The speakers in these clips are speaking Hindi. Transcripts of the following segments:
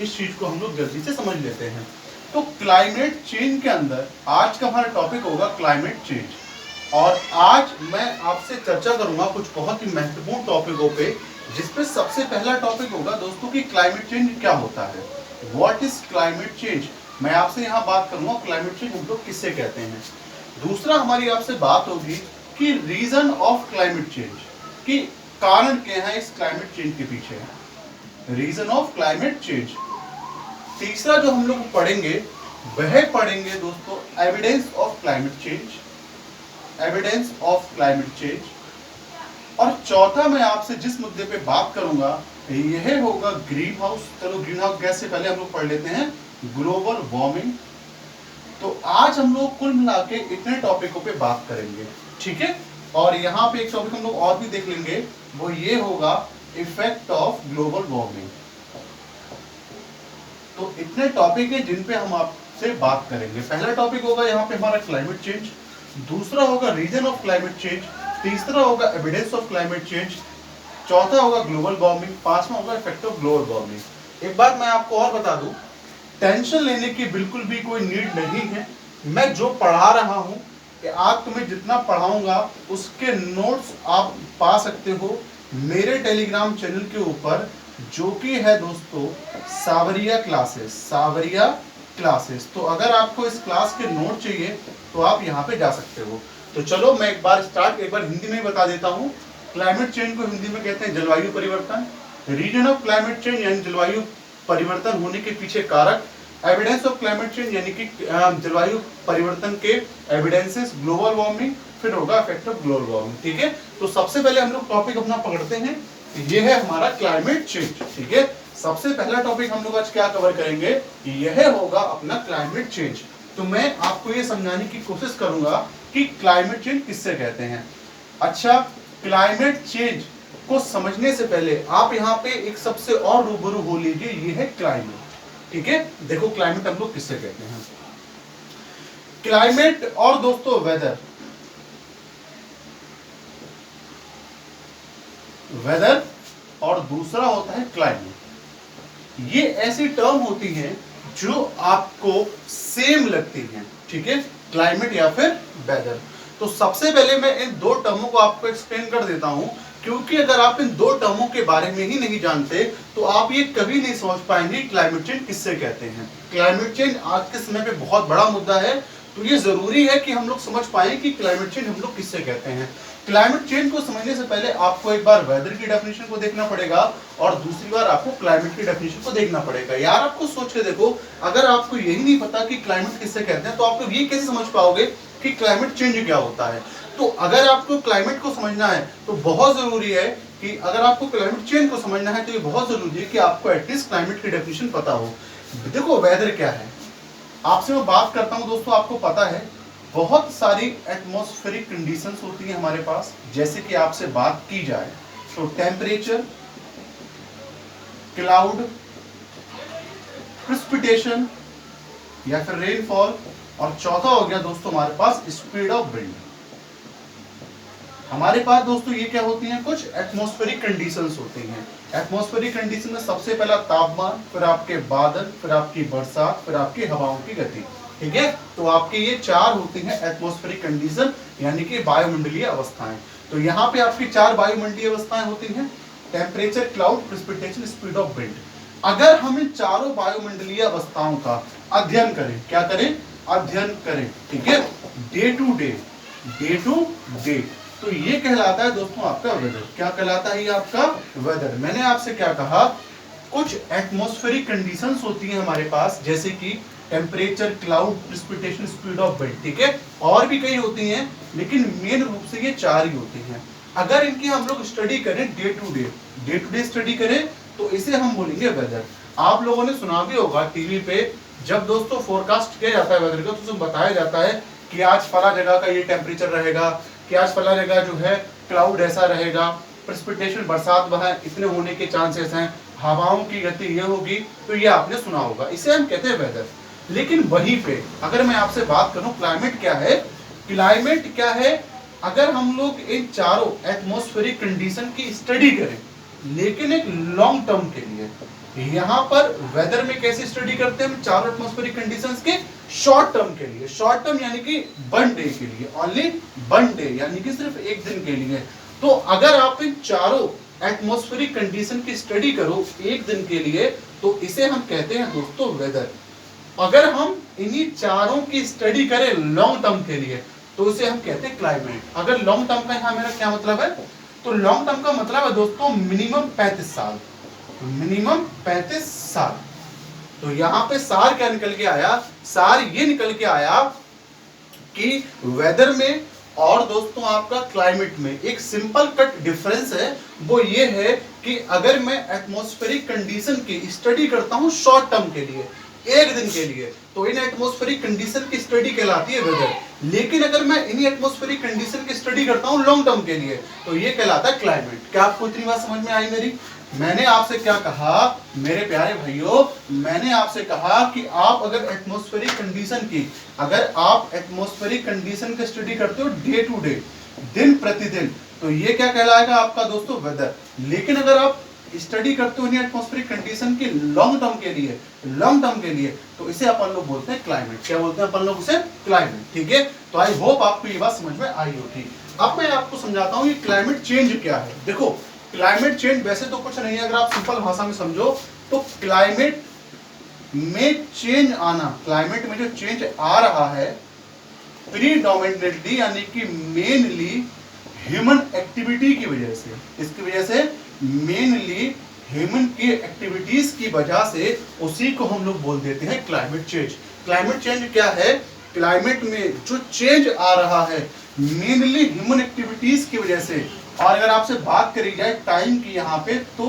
इस चीज को हम लोग जल्दी से समझ लेते हैं। तो क्लाइमेट चेंज के अंदर आज का हमारा टॉपिक होगा क्लाइमेट चेंज। और आज मैं आपसे चर्चा करूंगा कुछ बहुत ही महत्वपूर्ण टॉपिकों पे, जिसपे सबसे पहला टॉपिक होगा दोस्तों कि क्लाइमेट चेंज क्या होता है, व्हाट इज क्लाइमेट चेंज। मैं आपसे यहाँ बात करूंगा क्लाइमेट चेंज हम लोग किससे कहते हैं। दूसरा हमारी आपसे बात होगी कि रीजन ऑफ क्लाइमेट चेंज, कि कारण क्या है इस क्लाइमेट चेंज के पीछे, रीजन ऑफ क्लाइमेट चेंज। तीसरा जो हम लोग पढ़ेंगे वह पढ़ेंगे दोस्तों evidence of climate change, evidence of climate change. और चौथा मैं आपसे जिस मुद्दे पे बात करूंगा यह होगा ग्रीन हाउस। चलो ग्रीन हाउस गैस से पहले हम लोग पढ़ लेते हैं ग्लोबल वार्मिंग। तो आज हम लोग कुल मिला के इतने टॉपिकों पे बात करेंगे, ठीक है। और यहाँ पे एक टॉपिक हम लोग और भी देख लेंगे, वो ये होगा इफेक्ट ऑफ ग्लोबल वार्मिंग। तो इतने टॉपिक है जिन पे हम आपसे बात करेंगे। पहला टॉपिक होगा यहाँ पे हमारा क्लाइमेट चेंज, दूसरा होगा रीजन ऑफ क्लाइमेट चेंज, तीसरा होगा एविडेंस ऑफ क्लाइमेट चेंज, चौथा होगा ग्लोबल वार्मिंग, पांचवा होगा इफेक्ट ऑफ ग्लोबल वार्मिंग। एक बात मैं आपको और बता दूं, टेंशन लेने की बिल्कुल भी कोई नीड नहीं है। मैं जो पढ़ा रहा हूं कि आज तुम्हें जितना पढ़ाऊंगा उसके नोट्स आप पा सकते हो मेरे टेलीग्राम चैनल के ऊपर, जो कि है दोस्तों सावरिया क्लासेस, सावरिया क्लासेस। तो अगर आपको इस क्लास के नोट चाहिए तो आप यहाँ पे जा सकते हो। तो चलो मैं एक बार हिंदी में बता देता हूँ। क्लाइमेट चेंज को हिंदी में कहते हैं जलवायु परिवर्तन। रीजन ऑफ क्लाइमेट चेंज यानी जलवायु परिवर्तन होने के पीछे कारक, एविडेंस ऑफ क्लाइमेट चेंज यानी कि जलवायु परिवर्तन के एविडेंसेस, ग्लोबल वार्मिंग, फिर होगा इफेक्ट ऑफ ग्लोबल वार्मिंग, ठीक है। तो सबसे पहले हम लोग टॉपिक अपना पकड़ते हैं, ये है हमारा क्लाइमेट चेंज, ठीक है। सबसे पहला टॉपिक हम लोग आज क्या कवर करेंगे, यह होगा अपना क्लाइमेट चेंज। तो मैं आपको ये समझाने की कोशिश करूंगा कि क्लाइमेट चेंज किससे कहते हैं। अच्छा, क्लाइमेट चेंज को समझने से पहले आप यहाँ पे एक सबसे और रूबरू हो लीजिए, ये है क्लाइमेट, ठीक है। देखो क्लाइमेट हम लोग किससे कहते हैं, क्लाइमेट और दोस्तों वेदर, वेदर और दूसरा होता है क्लाइमेट। ये ऐसी टर्म होती हैं जो आपको सेम लगती हैं, ठीक है, क्लाइमेट या फिर वेदर। तो सबसे पहले मैं इन दो टर्मों को आपको एक्सप्लेन कर देता हूं, क्योंकि अगर आप इन दो टर्मों के बारे में ही नहीं जानते तो आप ये कभी नहीं समझ पाएंगे क्लाइमेट चेंज किससे कहते हैं। क्लाइमेट चेंज आज के समय पे बहुत बड़ा मुद्दा है, तो ये जरूरी है कि हम लोग समझ पाए कि क्लाइमेट चेंज हम लोग किससे कहते हैं। क्लाइमेट चेंज को समझने से पहले आपको एक बार वेदर की डेफिनेशन को देखना पड़ेगा और दूसरी बार आपको क्लाइमेट की डेफिनेशन को देखना पड़ेगा। यार आपको सोच के देखो, अगर आपको यही नहीं पता कि क्लाइमेट किससे कहते हैं तो आप लोग ये कैसे समझ पाओगे कि क्लाइमेट चेंज क्या होता है। तो अगर आपको क्लाइमेट को समझना है तो बहुत जरूरी है कि अगर आपको क्लाइमेट चेंज को समझना है तो ये बहुत जरूरी है कि आपको एटलीस्ट क्लाइमेट की डेफिनेशन पता हो। देखो वेदर क्या है, आपसे मैं बात करता हूं दोस्तों, आपको पता है बहुत सारी एटमॉस्फेरिक कंडीशंस होती हैं हमारे पास। जैसे कि आपसे बात की जाए तो टेम्परेचर, क्लाउड, प्रेसिपिटेशन या फिर रेनफॉल, और चौथा हो गया दोस्तों हमारे पास स्पीड ऑफ विंड। हमारे पास दोस्तों ये क्या होती हैं, कुछ एटमॉस्फेरिक कंडीशंस होती हैं। एटमॉस्फेरिक कंडीशन में सबसे पहला तापमान, फिर आपके बादल, फिर आपकी बरसात, फिर आपकी हवाओं की गति, ठीक है। तो आपके ये चार होती हैं एटमॉस्फेरिक कंडीशन यानी कि वायुमंडलीय अवस्थाएं। तो यहाँ पे आपकी चार वायुमंडलीय अवस्थाएं होती हैं, temperature, cloud, precipitation, speed of wind. अगर हम इन चारों वायुमंडलीय अवस्थाओं का अध्ययन करें, क्या करें, अध्ययन करें, ठीक है, day to day, day to day, तो ये कहलाता है दोस्तों आपका वेदर। क्या कहलाता है ये आपका वेदर। मैंने आपसे क्या कहा, कुछ एटमॉस्फेरिक कंडीशंस होती हैं हमारे पास, जैसे कि temperature, cloud, precipitation, speed of wind, ठीक है। और भी कई होती हैं लेकिन मेन रूप से ये चार ही होती हैं। अगर इनकी हम लोग स्टडी करें डे टू डे स्टडी करें तो इसे हम बोलेंगे वेदर। आप लोगों ने सुना भी होगा टीवी पे, जब दोस्तों फोरकास्ट किया जाता है वेदर का तो उसमें बताया जाता है कि आज फला जगह का ये टेम्परेचर रहेगा, कि आज फला जगह जो है क्लाउड ऐसा रहेगा, प्रेसिपिटेशन बरसात वहां इतने होने के चांसेस हैं, हवाओं की गति ये होगी। तो ये आपने सुना होगा, इसे हम कहते हैं वेदर। लेकिन वहीं पे अगर मैं आपसे बात करूं क्लाइमेट क्या है, क्लाइमेट क्या है, अगर हम लोग इन चारों एटमॉस्फेरिक कंडीशन की स्टडी करें लेकिन एक लॉन्ग टर्म के लिए, यहाँ पर वेदर में कैसे स्टडी करते हैं हम, चारों एटमॉस्फेरिक कंडीशंस के शॉर्ट टर्म के लिए, शॉर्ट टर्म यानी कि 1 डे के लिए, ओनली 1 डे यानी कि सिर्फ एक दिन के लिए। तो अगर आप इन चारों एटमॉस्फेरिक कंडीशन की स्टडी करो एक दिन के लिए, तो इसे हम कहते हैं दोस्तों वेदर। अगर हम इन्हीं चारों की स्टडी करें लॉन्ग टर्म के लिए, तो इसे हम कहते हैं क्लाइमेट। अगर लॉन्ग टर्म का यहाँ मेरा क्या मतलब है, तो लॉन्ग टर्म का मतलब है दोस्तों मिनिमम 35 साल, मिनिमम 35 साल। तो यहाँ पे सार क्या निकल के आया, सार ये निकल के आया कि वेदर में और दोस्तों आपका क्लाइमेट में एक सिंपल कट डिफरेंस है, वो ये है कि अगर मैं एटमॉस्फेरिक कंडीशन की स्टडी करता हूं शॉर्ट टर्म के लिए, एक दिन के लिए, तो इन एटमॉस्फेरिक कंडीशन की स्टडी कहलाती है वेदर। लेकिन अगर मैं इन्हीं एटमॉस्फेरिक कंडीशन की स्टडी करता हूं लॉन्ग टर्म के लिए, तो ये कहलाता है क्लाइमेट। क्या आपको इतनी बात समझ में आई मेरी? मैंने आपसे क्या कहा मेरे प्यारे भाइयों, मैंने आपसे कहा कि आप अगर एटमॉस्फेरिक कंडीशन की, अगर आप एटमॉस्फेरिक कंडीशन की स्टडी करते हो डे टू डे, दिन प्रतिदिन, तो ये क्या कहलाएगा आपका दोस्तों वेदर। लेकिन अगर आप स्टडी करते हो एटमॉस्फेरिक कंडीशन की लॉन्ग टर्म के लिए, लॉन्ग टर्म के लिए, तो इसे अपन लोग बोलते हैं क्लाइमेट। क्या बोलते हैं अपन लोग उसे? क्लाइमेट। ठीक है, तो आई होप आपको ये बात समझ में आई होगी। अब मैं आपको समझाता हूँ ये क्लाइमेट चेंज क्या है। देखो क्लाइमेट चेंज वैसे तो कुछ नहीं है, अगर आप सिंपल भाषा में समझो तो क्लाइमेट में चेंज आना, क्लाइमेट में जो चेंज आ रहा है प्रीडोमिनेटली यानी कि मेनली ह्यूमन एक्टिविटी की वजह से, इसकी वजह से मेनली ह्यूमन की एक्टिविटीज की वजह से, उसी को हम लोग बोल देते हैं क्लाइमेट चेंज। क्लाइमेट चेंज क्या है? क्लाइमेट में जो चेंज आ रहा है मेनली ह्यूमन एक्टिविटीज की वजह से। और अगर आपसे बात करी जाए टाइम की यहाँ पे, तो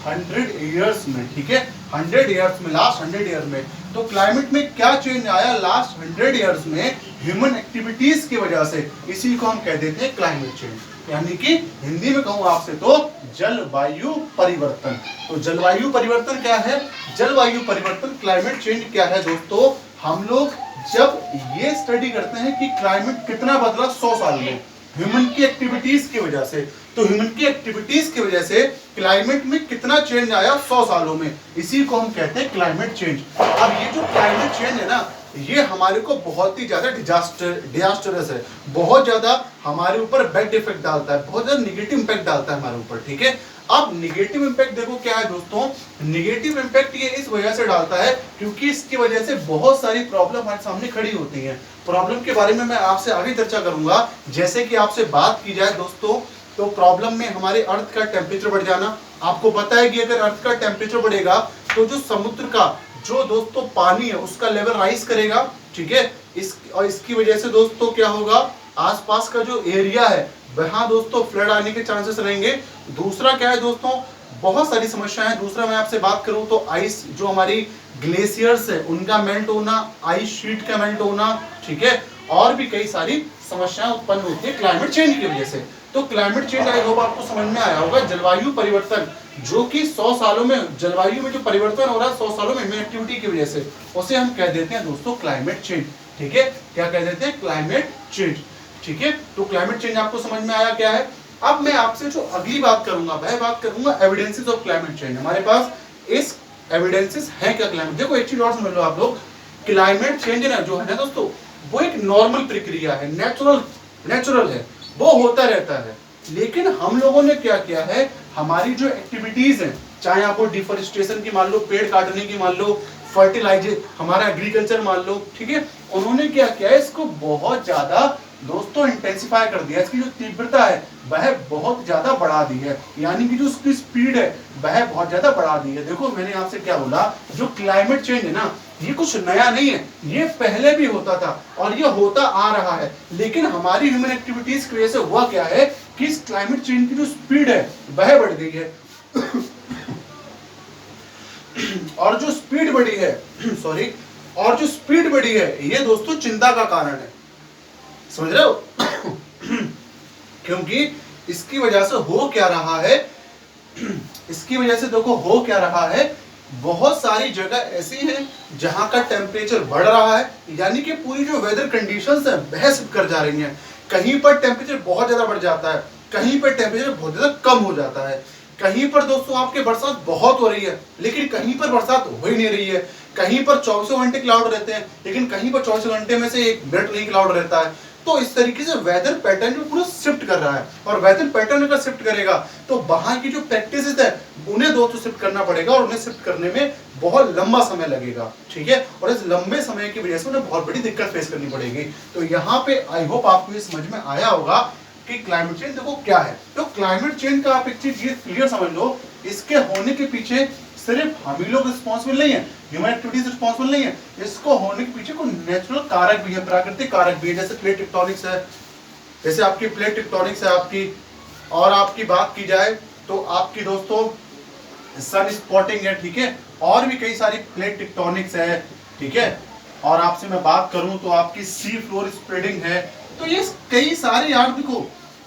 100 ईयर्स में, ठीक है, 100 ईयर्स में, लास्ट 100 ईयर में, तो क्लाइमेट में क्या चेंज आया लास्ट 100 ईयर्स में ह्यूमन एक्टिविटीज की वजह से, इसी को हम कह देते हैं क्लाइमेट चेंज। यानी कि हिंदी में कहूँ आपसे तो जलवायु परिवर्तन। तो जलवायु परिवर्तन क्या है? जलवायु परिवर्तन, क्लाइमेट चेंज क्या है दोस्तों? हम लोग जब ये स्टडी करते हैं कि क्लाइमेट कितना बदला 100 साल में ह्यूमन की एक्टिविटीज की वजह से, तो ह्यूमन की एक्टिविटीज की वजह से क्लाइमेट में कितना चेंज आया 100 सालों में, इसी को हम कहते हैं क्लाइमेट चेंज। अब ये जो क्लाइमेट चेंज है ना, ये हमारे को बहुत ही ज्यादा डिजास्टरस है, बहुत ज्यादा हमारे ऊपर बैड इफेक्ट डालता है, बहुत ज्यादा निगेटिव इंपैक्ट डालता है हमारे ऊपर। ठीक है, अब निगेटिव इंपैक्ट देखो क्या है दोस्तों, निगेटिव इंपैक्ट ये इस वजह से डालता है क्योंकि इसकी वजह से बहुत सारी प्रॉब्लम हमारे सामने खड़ी होती हैं। प्रॉब्लम के बारे में मैं आपसे आगे चर्चा करूंगा। जैसे कि आपसे बात की जाए दोस्तों, तो प्रॉब्लम में हमारे अर्थ का टेम्परेचर बढ़ जाना। आपको पता है कि अगर अर्थ का टेम्परेचर बढ़ेगा तो जो समुद्र का जो दोस्तों पानी है उसका लेवल राइज करेगा। ठीक है, इसकी वजह से दोस्तों क्या होगा, आसपास का जो एरिया है वहां दोस्तों फ्लड आने के चांसेस रहेंगे। दूसरा क्या है दोस्तों, बहुत सारी समस्याएं हैं। दूसरा मैं आपसे बात करूं तो आइस, जो हमारी ग्लेशियर्स है उनका मेल्ट होना, आइस शीट का मेल्ट होना, ठीक है, और भी कई सारी समस्याएं उत्पन्न होती है क्लाइमेट चेंज की वजह से। तो क्लाइमेट चेंज आई होप आपको समझ में आया होगा। जलवायु परिवर्तन जो कि 100 सालों में, जलवायु में जो परिवर्तन हो रहा है 100 सालों में ह्यूमन एक्टिविटी की वजह से, उसे हम कह देते हैं दोस्तों क्लाइमेट चेंज। ठीक है, क्या कह देते हैं? Climate change. ठीक है, तो क्लाइमेट चेंज आपको समझ में आया क्या है। अब मैं आपसे जो अगली बात करूंगा वह बात करूंगा एविडेंसेस ऑफ क्लाइमेट चेंज। हमारे पास इस एविडेंसेस है क्या क्लाइमेट। देखो एक चीज और समझ लो आप लोग, क्लाइमेट चेंज ना जो है ना दोस्तों, वो एक नॉर्मल प्रक्रिया है, नेचुरल है, वो होता रहता है। लेकिन हम लोगों ने क्या किया है, हमारी जो एक्टिविटीज हैं, चाहे आपको डिफॉरेस्टेशन की मान लो, पेड़ काटने की मान लो, फर्टिलाइजर, हमारा एग्रीकल्चर मान लो, ठीक है, उन्होंने क्या किया है, इसको बहुत ज्यादा दोस्तों इंटेंसिफाई कर दिया। इसकी जो तीव्रता है वह बहुत ज्यादा बढ़ा दी है, यानी कि जो उसकी स्पीड है वह बहुत ज्यादा बढ़ा दी है। देखो मैंने आपसे क्या बोला, जो क्लाइमेट चेंज है ना, ये कुछ नया नहीं है, ये पहले भी होता था और ये होता आ रहा है। लेकिन हमारी ह्यूमन एक्टिविटीज की वजह से हुआ क्या है कि इस क्लाइमेट चेंज की जो स्पीड है वह बढ़ गई है और जो स्पीड बढ़ी है सॉरी, और जो स्पीड बढ़ी है ये दोस्तों चिंता का कारण है। समझ रहे हो क्योंकि इसकी वजह से हो क्या रहा है, इसकी वजह से देखो हो क्या रहा है, बहुत सारी जगह ऐसी हैं जहां का टेम्परेचर बढ़ रहा है, यानी कि पूरी जो वेदर कंडीशंस है वह शिफ्ट कर जा रही हैं। कहीं पर टेम्परेचर बहुत ज्यादा बढ़ जाता है, कहीं पर टेम्परेचर बहुत ज्यादा कम हो जाता है। कहीं पर दोस्तों आपके बरसात बहुत हो रही है, लेकिन कहीं पर बरसात हो ही नहीं रही है। कहीं पर 24 घंटे क्लाउड रहते हैं, लेकिन कहीं पर 24 घंटे में से 1 मिनट नहीं क्लाउड रहता है। तो इस तरीके से वेदर पैटर्न में पूरा शिफ्ट कर रहा है, और वेदर पैटर्न अगर शिफ्ट करेगा तो वहां की जो प्रैक्टिसेस है उन्हें दोस्तों शिफ्ट करना पड़ेगा, और उन्हें शिफ्ट करने में बहुत लंबा समय लगेगा, ठीक है। और इस लंबे समय की वजह से उन्हें बहुत बड़ी दिक्कत फेस करनी पड़ेगी। तो यहाँ पे आई होप आपको ये समझ में आया होगा कि क्लाइमेट चेंज देखो क्या है। तो क्लाइमेट चेंज का आप एक चीज ये क्लियर समझ लो, इसके होने के पीछे सिर्फ हम ही लोग रिस्पॉन्सिबल नहीं है, ह्यूमन एक्टिविटीज रिस्पॉन्सिबल नहीं है, इसको होने के पीछे कोई नेचुरल कारक भी है, प्राकृतिक कारक भी है, जैसे प्लेट टेक्टोनिक्स है, जैसे आपकी प्लेट टेक्टोनिक्स है आपकी। और आपकी बात की जाए तो आपकी दोस्तों सन स्पॉटिंग है, ठीक है, और भी कई सारी प्लेट टेक्टोनिक्स है, ठीक है। और आपसे मैं बात करूं तो आपकी सी फ्लोर स्प्रेडिंग है। तो ये कई सारे यार देखो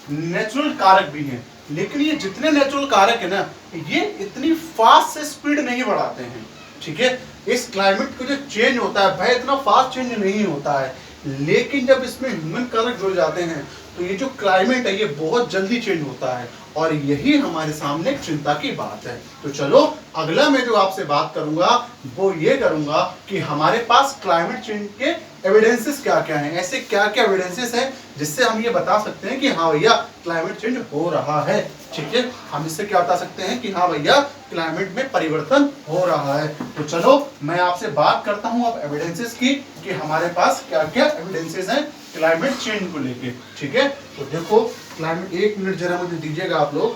नेचुरल कारक भी हैं, लेकिन ये जितने नेचुरल कारक है ना, ये इतनी फास्ट से स्पीड नहीं बढ़ाते हैं, ठीक है। इस क्लाइमेट को जो चेंज होता है भाई इतना फास्ट चेंज नहीं होता है, लेकिन जब इसमें ह्यूमन कारक जुड़ जाते हैं तो ये जो क्लाइमेट है ये बहुत जल्दी चेंज होता है, और यही हमारे सामने एक चिंता की बात है। तो चलो अगला मैं जो आपसे बात करूंगा वो ये करूंगा कि हमारे पास क्लाइमेट चेंज के एविडेंसेस क्या क्या हैं, ऐसे क्या क्या एविडेंसेस हैं जिससे हम ये बता सकते हैं कि हाँ भैया क्लाइमेट चेंज हो रहा है, ठीक है। हम इससे क्या बता सकते हैं कि हाँ भैया क्लाइमेट में परिवर्तन हो रहा है। तो चलो मैं आपसे बात करता हूँ अब एविडेंसेस की, कि हमारे पास क्या क्या एविडेंसेस हैं क्लाइमेट चेंज को लेके, ठीक है। तो देखो क्लाइमेट, 1 मिनट जरा मुझे दीजिएगा आप लोग।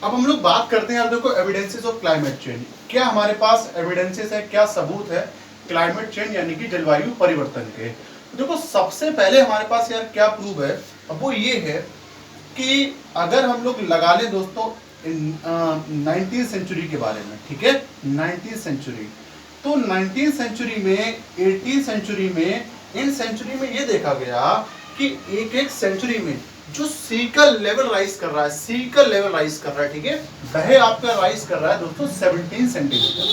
अब हम लोग बात करते हैं यार, देखो एविडेंसेस ऑफ क्लाइमेट चेंज, क्या हमारे पास एविडेंसेस है, क्या सबूत है क्लाइमेट चेंज यानी कि जलवायु परिवर्तन के। देखो सबसे पहले हमारे पास यार क्या प्रूफ है, अब वो ये है कि अगर हम लोग लगा लें दोस्तों 19th सेंचुरी के बारे में, ठीक है, 19th सेंचुरी, तो 19th सेंचुरी में, 18th सेंचुरी में, इन सेंचुरी में ये देखा गया कि एक एक सेंचुरी में जो सी का लेवल राइज कर रहा है, सी का लेवल राइज कर रहा है, ठीक है, वह आपका राइज कर रहा है दोस्तों 17 सेंटीमीटर,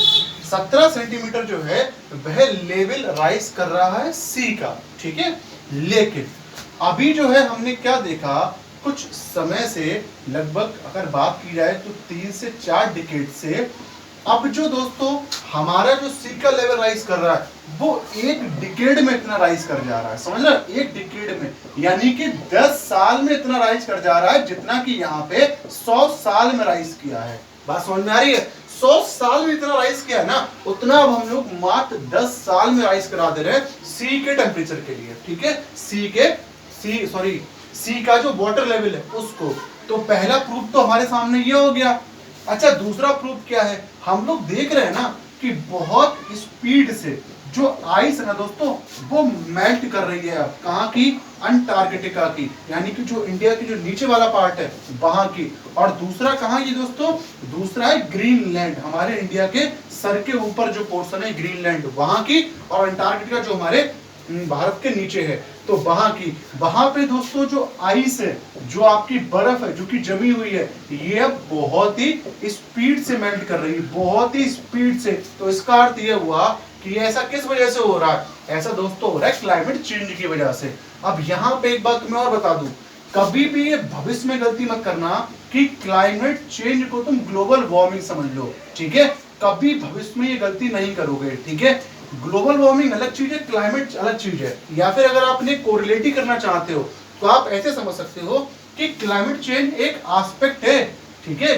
17 सेंटीमीटर जो है वह लेवल राइज कर रहा है सी का, ठीक है। लेकिन अभी जो है हमने क्या देखा, कुछ समय से लगभग अगर बात की जाए तो 3 से 4 डिकेड से अब जो दोस्तों हमारा जो सी का लेवल राइज कर रहा है वो 1 डिकेड में इतना राइज कर जा रहा है, समझ रहे हो, 1 डिकेड में, यानी कि 10 साल में इतना राइज कर जा रहा है जितना कि यहाँ पे 100 साल में राइज किया है। बात समझ में आ रही है, 100 साल में इतना राइज किया है ना, उतना अब हम लोग मात्र 10 साल में राइज करा दे रहे हैं सी के टेम्परेचर के लिए, ठीक है, सी का जो वाटर लेवल है उसको। तो पहला प्रूफ तो हमारे सामने ये हो गया। अच्छा दूसरा प्रूफ क्या है, हम लोग देख रहे हैं ना कि बहुत स्पीड से जो आइस है ना दोस्तों वो मेल्ट कर रही है, अब कहाँ की, अंटार्कटिका की, यानी कि जो इंडिया की जो नीचे वाला पार्ट है वहां की। और दूसरा कहाँ ये दोस्तों, दूसरा है ग्रीनलैंड, हमारे इंडिया के सर के ऊपर जो पोर्शन है ग्रीनलैंड वहां की, और अंटार्कटिका जो हमारे भारत के नीचे है तो वहां की, वहां पे दोस्तों जो आइस है, जो आपकी बर्फ है जो कि जमी हुई है, ये अब बहुत ही स्पीड से मेल्ट कर रही है, बहुत ही स्पीड से। तो इसका अर्थ ये हुआ कि ऐसा किस वजह से हो रहा है, ऐसा दोस्तों हो रहा है क्लाइमेट चेंज की वजह से। अब यहाँ पे एक बात तुम्हें और बता दूं, कभी भी ये भविष्य में गलती मत करना कि क्लाइमेट चेंज को तुम ग्लोबल वार्मिंग समझ लो, ठीक है, कभी भविष्य में ये गलती नहीं करोगे, ठीक है। ग्लोबल वार्मिंग अलग चीज है, क्लाइमेट अलग चीज है। या फिर अगर आपने कोरिलेट करना चाहते हो तो आप ऐसे समझ सकते हो कि क्लाइमेट चेंज एक एस्पेक्ट है, ठीक है,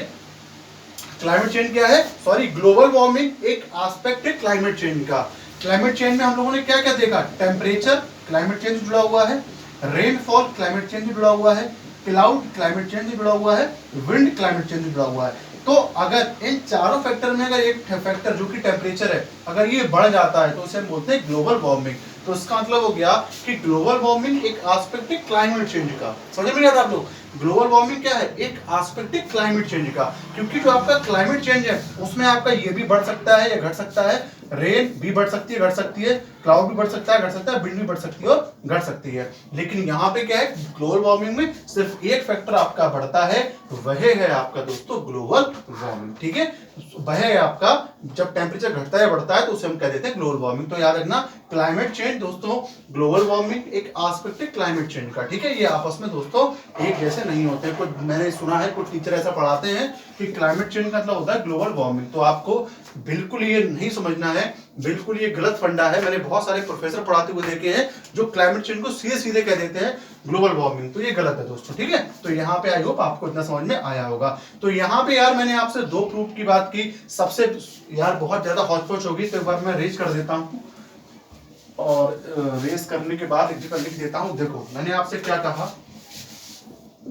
क्लाइमेट चेंज क्या है, सॉरी ग्लोबल वार्मिंग एक एस्पेक्ट है क्लाइमेट चेंज का। क्लाइमेट चेंज में हम लोगों ने क्या क्या देखा, टेम्परेचर क्लाइमेट चेंज जुड़ा हुआ है, रेनफॉल क्लाइमेट चेंज जुड़ा हुआ है, क्लाउड क्लाइमेट चेंज जुड़ा हुआ है, विंड क्लाइमेट चेंज जुड़ा हुआ है। तो अगर इन चारों फैक्टर में अगर एक फैक्टर जो कि टेम्परेचर है अगर ये बढ़ जाता है तो उसे हम बोलते हैं ग्लोबल वार्मिंग। तो इसका मतलब हो गया कि ग्लोबल वार्मिंग एक एस्पेक्ट है क्लाइमेट चेंज का। समझ में आता आप लोग, ग्लोबल वार्मिंग क्या है, एक एस्पेक्ट है क्लाइमेट चेंज का, क्योंकि जो आपका क्लाइमेट चेंज है उसमें आपका ये भी बढ़ सकता है या घट सकता है, रेन भी बढ़ सकती है घट सकती है, क्लाउड भी बढ़ सकता है घट सकता है, विंड भी बढ़ सकती है और घट सकती है। लेकिन यहाँ पे क्या है, ग्लोबल वार्मिंग में सिर्फ एक फैक्टर आपका बढ़ता है, वह है आपका दोस्तों ग्लोबल वार्मिंग, ठीक है। वह है आपका, जब टेम्परेचर घटता है बढ़ता है तो उसे हम कह देते हैं ग्लोबल वार्मिंग। तो याद रखना क्लाइमेट चेंज दोस्तों, ग्लोबल वार्मिंग एक एस्पेक्ट है क्लाइमेट चेंज का, ठीक है। ये आपस में दोस्तों एक जैसे नहीं होते हैं। कुछ मैंने सुना है कुछ टीचर ऐसा पढ़ाते हैं कि क्लाइमेट चेंज का मतलब होता है ग्लोबल वार्मिंग, तो आपको बिल्कुल ये नहीं समझना है, बिल्कुल ये गलत फंडा है। मैंने बहुत सारे प्रोफेसर पढ़ाते हुए देखे हैं जो क्लाइमेट चेंज को सीधे सीधे कह देते हैं ग्लोबल वार्मिंग, तो ये गलत है दोस्तों, ठीक है। तो यहाँ पे आई होप आपको इतना समझ में आया होगा। तो यहाँ पे यार मैंने आपसे दो प्रूफ की बात की, सबसे यार बहुत ज्यादा हौच-पौच होगी, तो एक बार मैं रेज कर देता हूँ और रेज करने के बाद एक जगह लिख देता हूँ। देखो मैंने आपसे क्या कहा,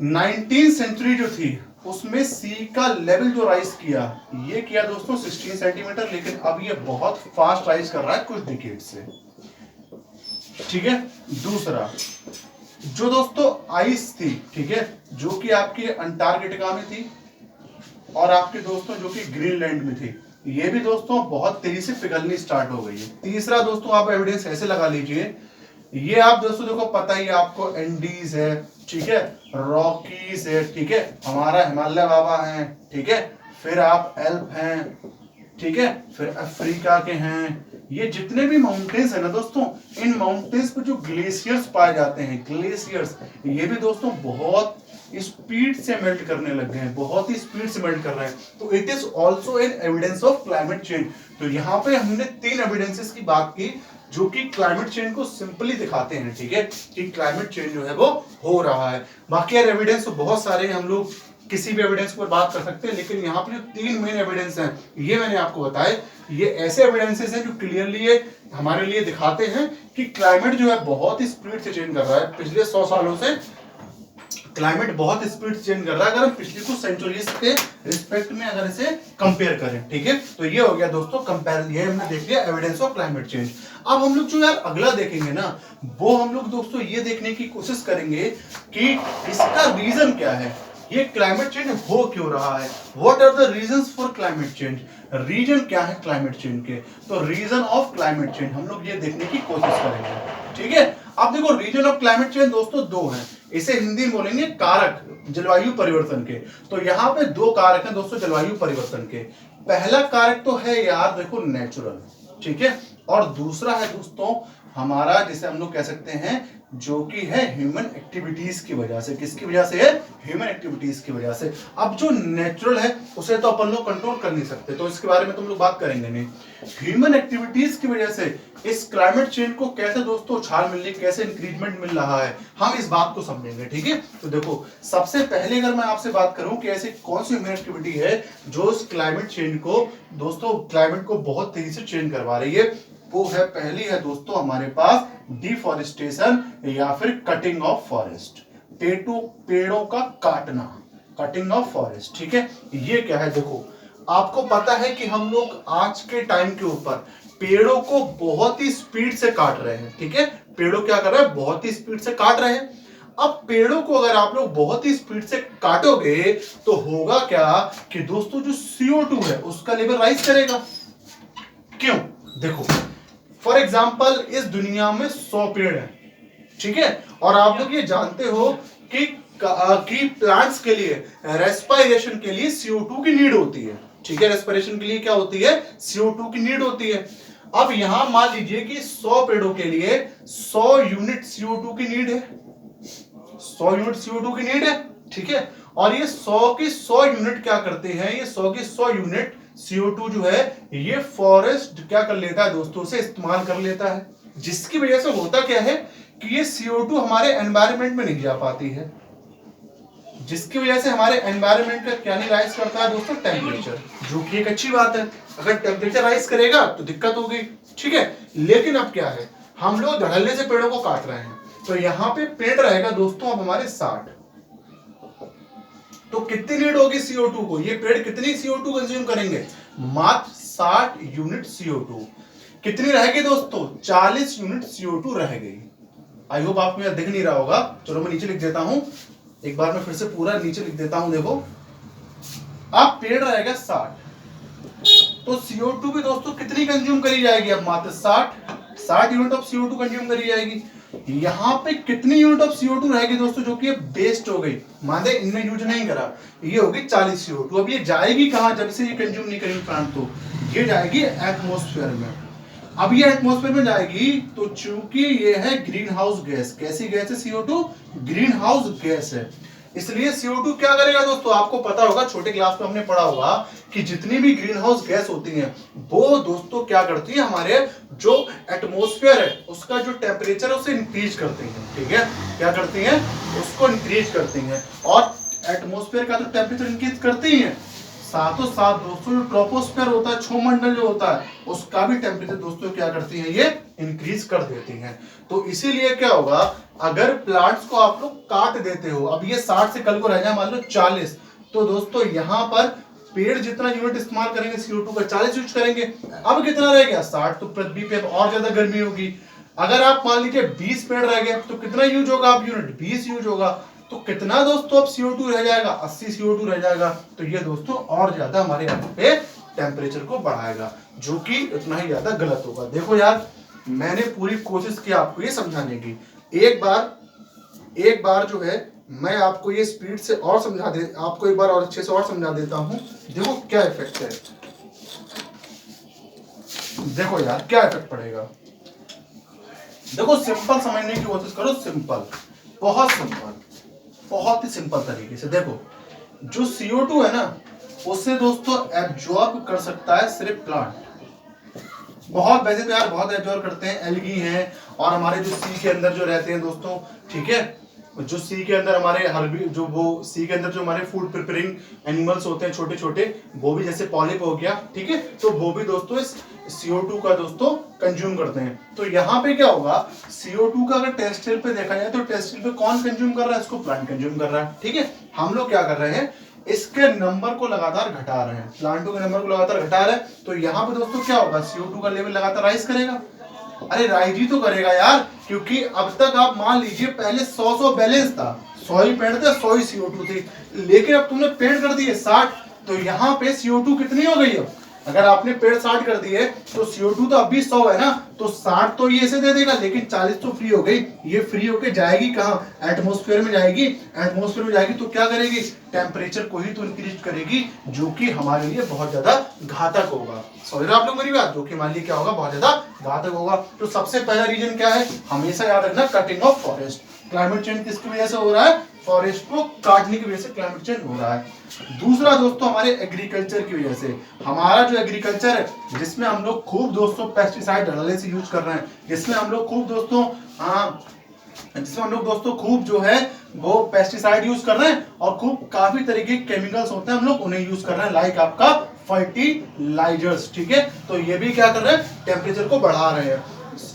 19th सेंचुरी जो थी उसमें सी का लेवल जो राइज किया, ये किया दोस्तों 16 सेंटीमीटर, लेकिन अब ये बहुत फास्ट राइज कर रहा है कुछ डिकेड से, ठीक है। दूसरा जो दोस्तों आइस थी, ठीक है, जो कि आपकी अंटार्कटिका में थी और आपके दोस्तों जो कि ग्रीनलैंड में थी, ये भी दोस्तों बहुत तेजी से पिघलनी स्टार्ट हो गई है। तीसरा दोस्तों आप एविडेंस ऐसे लगा लीजिए, ये आप दोस्तों देखो पता ही आपको एंडीज है, ठीक है, रॉकीज है, ठीक है, हमारा हिमालय बाबा है, ठीक है, फिर आप एल्प हैं, ठीक है, फिर अफ्रीका के हैं, ये जितने भी माउंटेन्स है ना दोस्तों, इन माउंटेन्स पे जो ग्लेशियर्स पाए जाते हैं, ग्लेशियर्स, ये भी दोस्तों बहुत स्पीड से मेल्ट करने लग गए हैं, बहुत ही स्पीड से मेल्ट कर रहे हैं। तो it is also an evidence of climate change. तो यहाँ पे हमने 3 एविडेंसेस की बात की जो कि क्लाइमेट चेंज को सिंपली दिखाते हैं, ठीक है, कि क्लाइमेट चेंज जो है वो हो रहा है। बाकी यार एविडेंस तो बहुत सारे हैं, हम लोग किसी भी एविडेंस पर बात कर सकते हैं, लेकिन यहाँ पे जो 3 मेन एविडेंस हैं ये मैंने आपको बताए, ये ऐसे एविडेंसेस हैं जो क्लियरली ये हमारे लिए दिखाते हैं कि क्लाइमेट जो है बहुत ही स्पीड से चेंज कर रहा है। पिछले 100 सालों से क्लाइमेट बहुत स्पीड से चेंज कर रहा है, अगर हम पिछली कुछ सेंचुरीज के रिस्पेक्ट में अगर इसे कंपेयर करें, ठीक है। तो ये हो गया दोस्तों कंपेयर, ये हमने देख लिया एविडेंस ऑफ क्लाइमेट चेंज। अब हम लोग जो यार अगला देखेंगे ना, वो हम लोग दोस्तों ये देखने की कोशिश करेंगे कि इसका रीजन क्या है, ये क्लाइमेट चेंज हो क्यों रहा है, what are the reasons for climate change, reason क्या है क्लाइमेट चेंज के। तो रीजन ऑफ क्लाइमेट चेंज हम लोग ये देखने की कोशिश करेंगे, ठीक है। अब देखो रीजन ऑफ क्लाइमेट चेंज दोस्तों 2 हैं, इसे हिंदी में बोलेंगे कारक जलवायु परिवर्तन के। तो यहाँ पे 2 कारक हैं दोस्तों जलवायु परिवर्तन के। पहला कारक तो है यार देखो नेचुरल, ठीक है, और दूसरा है दोस्तों हमारा जिसे हम लोग कह सकते हैं जो कि है ह्यूमन एक्टिविटीज की वजह से। किसकी वजह से है? ह्यूमन एक्टिविटीज की वजह से। अब जो नेचुरल है उसे तो अपन लोग कंट्रोल कर नहीं सकते, तो इसके बारे में तुम लोग बात करेंगे नहीं। ह्यूमन एक्टिविटीज की वजह से इस क्लाइमेट चेंज को कैसे दोस्तों उछाल मिल रही, कैसे इंक्रीजमेंट मिल रहा है, हम इस बात को समझेंगे, ठीक है। तो देखो सबसे पहले अगर मैं आपसे बात करूं कि ऐसी कौन सी ह्यूमन एक्टिविटी है जो इस क्लाइमेट चेंज को दोस्तों क्लाइमेट को बहुत तेजी से चेंज करवा रही है, वो है पहली है दोस्तों हमारे पास डिफॉरेस्टेशन या फिर कटिंग ऑफ फॉरेस्ट, पेड़ों का काटना, कटिंग ऑफ फॉरेस्ट, ठीक है। ये क्या है देखो, आपको पता है कि हम लोग आज के टाइम के ऊपर पेड़ों को बहुत ही स्पीड से काट रहे हैं, ठीक है। पेड़ों क्या कर रहे हैं? बहुत ही स्पीड से काट रहे हैं। अब पेड़ों को अगर आप लोग बहुत ही स्पीड से काटोगे तो होगा क्या कि दोस्तों जो CO2 है उसका लेवल राइज करेगा। क्यों? देखो फॉर एग्जाम्पल इस दुनिया में 100 पेड़ हैं, ठीक है, और आप लोग ये जानते हो कि प्लांट्स के लिए रेस्पिरेशन के लिए CO2 की नीड होती है, ठीक है। रेस्पिरेशन के लिए क्या होती है? CO2 की नीड होती है। अब यहां मान लीजिए कि 100 पेड़ों के लिए 100 यूनिट CO2 की नीड है, 100 यूनिट CO2 की नीड है, ठीक है। और ये 100 की 100 यूनिट क्या करते हैं, ये 100 की 100 यूनिट CO2 जो है ये फॉरेस्ट क्या कर लेता है दोस्तों से इस्तेमाल कर लेता है, जिसकी वजह से होता क्या है कि ये CO2 हमारे एनवायरनमेंट में नहीं जा पाती है, जिसकी वजह से हमारे एनवायरनमेंट का क्या नहीं राइज करता है दोस्तों? टेम्परेचर, जो कि एक अच्छी बात है। अगर टेम्परेचर राइज करेगा तो दिक्कत होगी, ठीक है। लेकिन अब क्या है, हम लोग धड़ल्ले से पेड़ों को काट रहे हैं, तो यहाँ पे पेड़ रहेगा दोस्तों अब हमारे 60, तो कितनी नीड होगी CO2 को? ये पेड़ कितनी CO2 कंज्यूम करेंगे? मात्र 60 यूनिट CO2। कितनी रहेगी दोस्तों? 40 यूनिट CO2 रह गई। आई होप आपको यहां दिख नहीं रहा होगा, चलो मैं नीचे लिख देता हूं, एक बार मैं फिर से पूरा नीचे लिख देता हूं। देखो अब पेड़ रहेगा 60, तो CO2 भी दोस्तों कितनी कंज्यूम करी जाएगी? अब मात्र 60 यूनिट ऑफ CO2 कंज्यूम करी जाएगी। यहाँ पे कितनी यूनिट ऑफ CO2 रहेगी दोस्तों, जो कि वेस्ट हो गई, माने इनने यूज नहीं करा, ये होगी 40 CO2। अब ये जाएगी कहाँ, जब से ये कंज्यूम नहीं करेंगे प्लांट, तो ये जाएगी एटमोस्फेयर में। अब ये एटमोस्फेयर में जाएगी तो चूंकि ये है ग्रीन हाउस गैस, कैसी गैस है CO2, ग्रीन हाउस गैस है, इसलिए CO2 क्या करेगा दोस्तों, आपको पता होगा, छोटे क्लास में हमने पढ़ा होगा कि जितनी भी ग्रीन हाउस गैस होती हैं वो दोस्तों क्या करती है, हमारे जो एटमॉस्फेयर है उसका जो टेम्परेचर है उसे इंक्रीज करती हैं, ठीक है, क्या करती हैं, उसको इंक्रीज करती हैं, और एटमॉस्फेयर का जो टेम्परेचर इंक्रीज करती हैं, साथों साथ दोस्तों जो ट्रोपोस्फेयर होता है, छुमंडल जो होता है, उसका भी टेम्परेचर दोस्तों क्या करती है, ये इंक्रीज कर देती हैं। तो इसीलिए क्या होगा, अगर प्लांट्स को आप लोग काट देते हो, अब ये 60 से कल को रह जाए मान लो 40, तो दोस्तों यहाँ पर पेड़ जितना यूनिट इस्तेमाल करेंगे CO2 का 40 यूज करेंगे, अब कितना रह गया 60, तो पृथ्वी पे और ज्यादा गर्मी होगी। अगर आप मान लीजिए 20 पेड़ रह गए तो कितना यूज होगा, आप यूनिट 20 यूज होगा, तो कितना दोस्तों अब CO2 रह जाएगा, 80 CO2 रह जाएगा। तो ये दोस्तों और ज्यादा हमारे यहाँ पे टेम्परेचर को बढ़ाएगा, जो कि उतना ही ज्यादा गलत होगा। देखो यार, मैंने पूरी कोशिश की आपको ये समझाने की, एक बार जो है मैं आपको ये स्पीड से और समझा दे, आपको एक बार और अच्छे से और समझा देता हूं। देखो क्या इफेक्ट है, देखो यार क्या इफेक्ट पड़ेगा। देखो सिंपल समझने की कोशिश करो, सिंपल, बहुत सिंपल, बहुत ही सिंपल तरीके से। देखो जो CO2 है ना, उससे दोस्तों एब्जॉर्ब कर सकता है सिर्फ प्लांट, बहुत वैसे तो यार बहुत एब्जॉर्ब करते हैं, एल्गी हैं और हमारे जो सी के अंदर जो रहते हैं दोस्तों, ठीक है, जो सी के अंदर हमारे हर्बी, जो वो सी के अंदर जो हमारे फूड प्रिपेयरिंग एनिमल्स होते हैं छोटे छोटे, वो भी जैसे पॉलिप हो गया, ठीक है, तो वो भी दोस्तों इस CO2 का दोस्तों कंज्यूम करते हैं। तो यहाँ पे क्या होगा, CO2 का अगर टेस्टल पे देखा जाए तो टेस्टल पे कौन कंज्यूम कर रहा है, इसको प्लांट कंज्यूम कर रहा है, ठीक है। हम लोग क्या कर रहे हैं, इसके नंबर को लगातार घटा रहे हैं, प्लांटों के नंबर को लगातार घटा रहे हैं, तो यहाँ पे दोस्तों क्या होगा, CO2 का लेवल लगातार राइज करेगा। अरे राइज ही तो करेगा यार, क्योंकि अब तक आप मान लीजिए पहले 100 बैलेंस था, 100 ही पेड़ थे, 100 ही CO2 थी, लेकिन अब तुमने पेड़ कर दिए 60, तो यहाँ पे CO2 कितनी हो गई अब, अगर आपने पेड़ 60 कर दिए तो CO2 तो अभी 100 है ना, तो 60 तो ये ऐसे दे देगा, लेकिन 40 तो फ्री हो गई, ये फ्री होके जाएगी कहाँ, एटमॉस्फेयर में जाएगी, एटमॉस्फेयर में जाएगी तो क्या करेगी, टेम्परेचर को ही तो इंक्रीज करेगी, जो कि हमारे लिए बहुत ज्यादा घातक होगा। समझ रहे हो आप लोग मेरी बात, जो कि हमारे लिए क्या होगा, बहुत ज्यादा घातक होगा। तो सबसे पहला रीजन क्या है, हमेशा याद रखना, cutting of forest. Climate change किसकी वजह से हो रहा है, फॉरेस्ट को काटने की वजह से क्लाइमेट चेंज हो रहा है। दूसरा दोस्तों हमारे एग्रीकल्चर की वजह से, हमारा जो एग्रीकल्चर है जिसमें हम लोग खूब दोस्तों पेस्टिसाइड डालने से यूज कर रहे हैं, जिसमें हम लोग खूब दोस्तों खूब जो है वो पेस्टिसाइड यूज कर रहे हैं, और खूब काफी तरीके के केमिकल्स होते हैं हम लोग उन्हें यूज कर रहे हैं, लाइक आपका फर्टिलाइजर्स, ठीक है। तो ये भी क्या कर रहे हैं, टेम्परेचर को बढ़ा रहे हैं,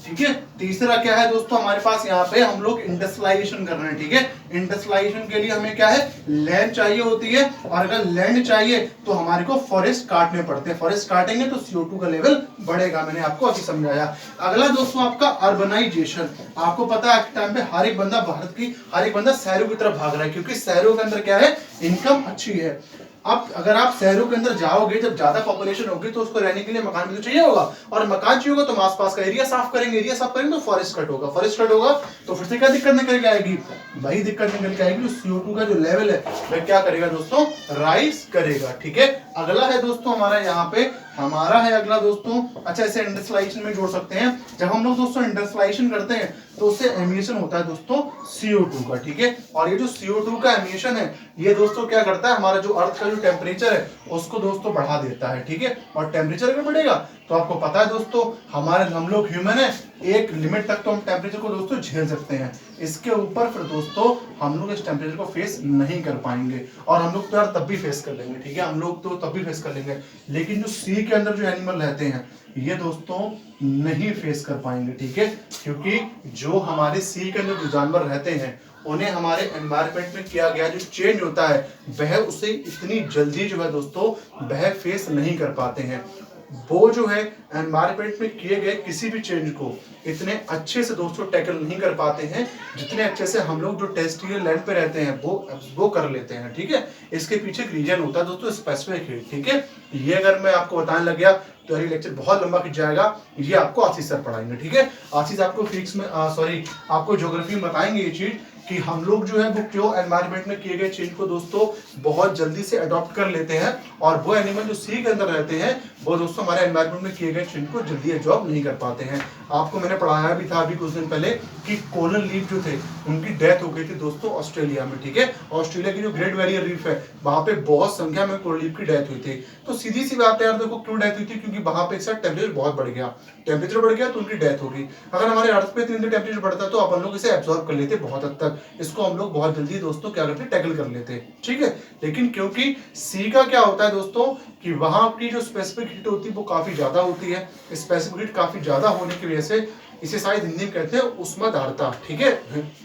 ठीक है। तीसरा क्या है दोस्तों, हमारे पास यहाँ पे हम लोग इंडस्ट्रियलाइजेशन कर रहे हैं, ठीक है। इंडस्ट्रियलाइजेशन के लिए हमें क्या है, लैंड चाहिए होती है, और अगर लैंड चाहिए तो हमारे को फॉरेस्ट काटने पड़ते हैं, फॉरेस्ट काटेंगे तो CO2 का लेवल बढ़ेगा, मैंने आपको अभी समझाया। अगला दोस्तों आपका अर्बनाइजेशन। आपको पता है आज टाइम पे हर एक बंदा, भारत की हर एक बंदा शहरों की तरफ भाग रहा है, क्योंकि शहरों के अंदर क्या है, इनकम अच्छी है। अब अगर आप शहरों के अंदर जाओगे, जब ज्यादा पॉपुलेशन होगी तो उसको रहने के लिए मकान भी तो चाहिए होगा, और मकान चाहिए होगा तो आसपास का एरिया साफ करेंगे, एरिया साफ करेंगे तो फॉरेस्ट कट होगा, फॉरेस्ट कट होगा तो फिर से क्या दिक्कत निकल के आएगी, वही दिक्कत निकल के आएगी, CO2 का जो लेवल है वह क्या करेगा दोस्तों, राइज करेगा, ठीक है। अगला है दोस्तों हमारा यहाँ पे, हमारा है अगला दोस्तों, अच्छा इसे इंडस्ट्रियलाइजेशन में जोड़ सकते हैं। जब हम लोग दोस्तों इंडस्ट्रियलाइजेशन करते हैं तो उससे एमिशन होता है दोस्तों CO2 का, ठीक है। और ये जो CO2 का एमिशन है, ये दोस्तों क्या करता है, हमारा जो अर्थ का जो टेम्परेचर है उसको दोस्तों बढ़ा देता है, ठीक है। और टेम्परेचर अगर बढ़ेगा तो आपको पता है दोस्तों, हम लोग ह्यूमन है, एक लिमिट तक तो हम टेम्परेचर को दोस्तों झेल सकते हैं, इसके ऊपर फिर दोस्तों हम लोग इस टेम्परेचर को फेस नहीं कर पाएंगे, और हम लोग तो यार तब भी फेस कर लेंगे, ठीक है, हम लोग तो तब भी फेस कर लेंगे, लेकिन जो सी के अंदर जो एनिमल रहते हैं ये दोस्तों नहीं फेस कर पाएंगे, ठीक है। क्योंकि जो हमारे सी के अंदर जो जानवर रहते हैं उन्हें हमारे एनवायरनमेंट में किया गया जो चेंज होता है वह उसे इतनी जल्दी जो है दोस्तों वह फेस नहीं कर पाते हैं। वो जो है एनवायरनमेंट में किए गए किसी भी चेंज को इतने अच्छे से दोस्तों टैकल नहीं कर पाते हैं जितने अच्छे से हम लोग जो टेरेस्ट्रियल लैंड पे रहते हैं वो कर लेते हैं, ठीक है। इसके पीछे एक रीजन होता है दोस्तों, स्पेसिफिक है, ठीक है। ये अगर मैं आपको बताने लग गया तो ये लेक्चर बहुत लंबा खिंच जाएगा, ये आपको आशीष सर पढ़ाएंगे, ठीक है। आशीष आपको फिजिक्स में आपको ज्योग्राफी में बताएंगे ये चीज कि हम लोग जो है वो क्यों एनवायरनमेंट में किए गए चेंज को दोस्तों बहुत जल्दी से अडॉप्ट कर लेते हैं, और वो एनिमल जो सी के अंदर रहते हैं वो दोस्तों हमारे एनवायरनमेंट में किए गए चेंज को जल्दी एब्जॉर्ब नहीं कर पाते हैं। आपको मैंने पढ़ाया भी था अभी कुछ दिन पहले कि कोरल रीफ जो थे उनकी डेथ हो गई थी दोस्तों ऑस्ट्रेलिया में, ठीक है। ऑस्ट्रेलिया की जो ग्रेट बैरियर रीफ है वहां पे बहुत संख्या में कोरल रीफ की डेथ हुई थी। तो सीधी सी बात है यार, देखो क्यों डेथ हुई थी, क्योंकि वहां पे एक साथ टेम्परेचर बहुत बढ़ गया, टेम्परेचर बढ़ गया तो उनकी डेथ हो गई। अगर हमारे अर्थ पे 3 दिन टेम्परेचर बढ़ता तो अपन लोग इसे एब्जॉर्ब कर लेते बहुत हद तक, इसको हम लोग बहुत जल्दी दोस्तों क्या करते टैकल कर लेते, ठीक है। लेकिन क्योंकि सी का क्या होता है दोस्तों कि वहां की जो स्पेसिफिक हीट होती है वो काफी ज्यादा होती है, स्पेसिफिक हीट काफी ज्यादा होने की वजह से इसे शायद हिंदी में कहते हैं उष्माधारता, ठीक है।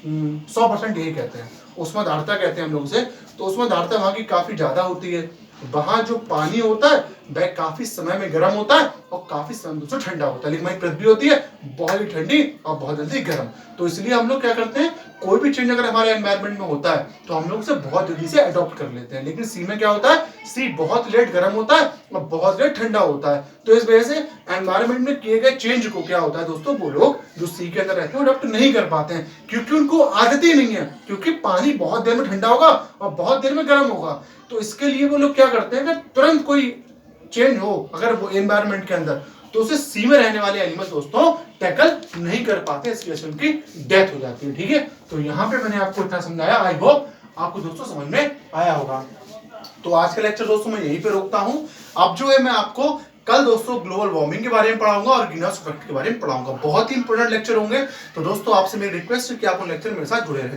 100% यही कहते हैं, उष्माधारता कहते हैं हम लोग उसे। तो उष्माधारता वहां की काफी ज्यादा होती है, वहां जो पानी होता है वह काफी समय में गर्म होता है और काफी समय दोस्तों ठंडा होता है, लेकिन वही पृथ्वी होती है बहुत ही ठंडी और बहुत जल्दी गर्म। तो इसलिए हम लोग क्या करते हैं, कोई भी चेंज अगर हमारे एनवायरनमेंट में होता है तो हम लोग उसे बहुत जल्दी से अडॉप्ट कर लेते हैं। लेकिन सी में क्या होता है, सी बहुत लेट गर्म होता है और बहुत लेट ठंडा होता है। तो इस वजह से एनवायरनमेंट में किए गए चेंज को क्या होता है दोस्तों, वो लोग जो सी के अंदर रहते हैं अडॉप्ट नहीं कर पाते हैं, क्योंकि उनको आदत ही नहीं है, क्योंकि पानी बहुत देर में ठंडा होगा और बहुत देर में गर्म होगा। तो इसके लिए वो लोग क्या करते हैं, अगर तुरंत कोई चेंज हो अगर वो एनवायरनमेंट के अंदर, तो उसे सी में रहने वाले एनिमल दोस्तों टैकल नहीं कर पाते, इसकी वजह से उनकी डेथ हो जाती है, ठीक है। तो यहाँ पे मैंने आपको इतना समझाया, आई होप आपको दोस्तों समझ में आया होगा। तो आज का लेक्चर दोस्तों मैं यहीं पे रोकता हूं। अब जो है मैं आपको कल दोस्तों ग्लोबल वार्मिंग के बारे में पढ़ाऊंगा और ग्रीन हाउस इफेक्ट के बारे में पढ़ाऊंगा, बहुत ही इंपॉर्टेंट लेक्चर होंगे। तो दोस्तों आपसे मेरी रिक्वेस्ट है कि आप उन लेक्चर मेरे साथ जुड़े रहें।